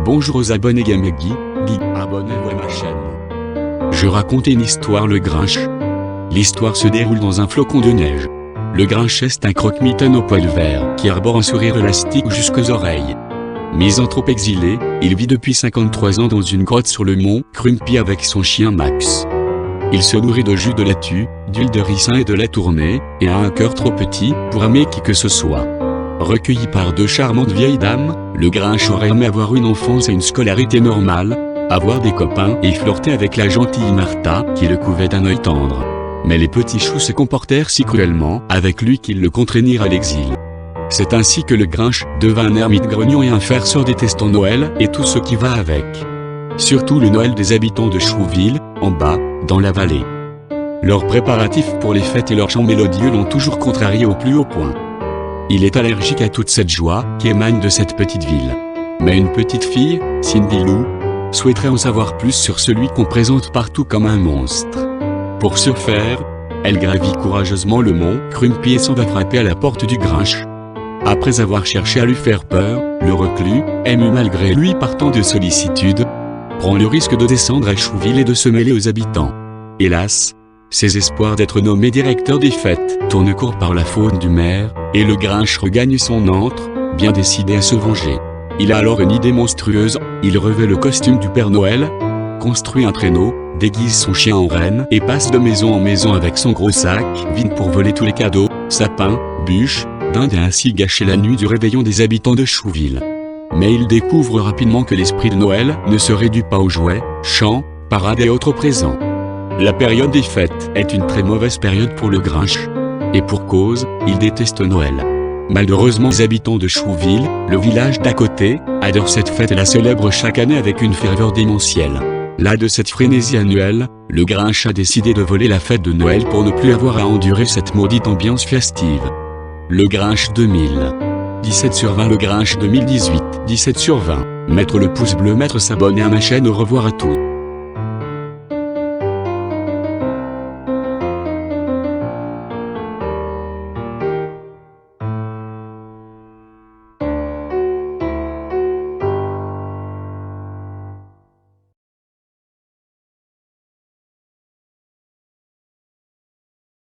Bonjour aux abonnés Gamegui, abonnez-vous à ma chaîne. Je raconte une histoire le Grinch. L'histoire se déroule dans un flocon de neige. Le Grinch est un croque-mitaine au poil vert qui arbore un sourire élastique jusqu'aux oreilles. Misanthrope exilé, il vit depuis 53 ans dans une grotte sur le mont Crumpy avec son chien Max. Il se nourrit de jus de laitue, d'huile de ricin et de lait tourné, et a un cœur trop petit pour aimer qui que ce soit. Recueilli par deux charmantes vieilles dames, le Grinch aurait aimé avoir une enfance et une scolarité normale, avoir des copains et flirter avec la gentille Martha qui le couvait d'un œil tendre. Mais les petits choux se comportèrent si cruellement avec lui qu'ils le contraignirent à l'exil. C'est ainsi que le Grinch devint un ermite grognon et un farceur détestant Noël et tout ce qui va avec. Surtout le Noël des habitants de Chouville, en bas, dans la vallée. Leurs préparatifs pour les fêtes et leurs chants mélodieux l'ont toujours contrarié au plus haut point. Il est allergique à toute cette joie qui émane de cette petite ville. Mais une petite fille, Cindy Lou, souhaiterait en savoir plus sur celui qu'on présente partout comme un monstre. Pour ce faire, elle gravit courageusement le mont Crumpy et s'en va frapper à la porte du Grinch. Après avoir cherché à lui faire peur, le reclus, ému malgré lui par tant de sollicitude, prend le risque de descendre à Chouville et de se mêler aux habitants. Hélas, ses espoirs d'être nommé directeur des fêtes tournent court par la faute du maire, et le Grinch regagne son antre, bien décidé à se venger. Il a alors une idée monstrueuse, il revêt le costume du Père Noël, construit un traîneau, déguise son chien en reine et passe de maison en maison avec son gros sac vide pour voler tous les cadeaux, sapins, bûches, dindes et ainsi gâcher la nuit du réveillon des habitants de Chouville. Mais il découvre rapidement que l'esprit de Noël ne se réduit pas aux jouets, chants, parades et autres présents. La période des fêtes est une très mauvaise période pour le Grinch. Et pour cause, il déteste Noël. Malheureusement les habitants de Chouville, le village d'à côté, adorent cette fête et la célèbrent chaque année avec une ferveur démentielle. Là de cette frénésie annuelle, le Grinch a décidé de voler la fête de Noël pour ne plus avoir à endurer cette maudite ambiance festive. Le Grinch 2000. 17/20 Le Grinch 2018. 17/20. Mettre le pouce bleu, mettre s'abonner à ma chaîne. Au revoir à tous.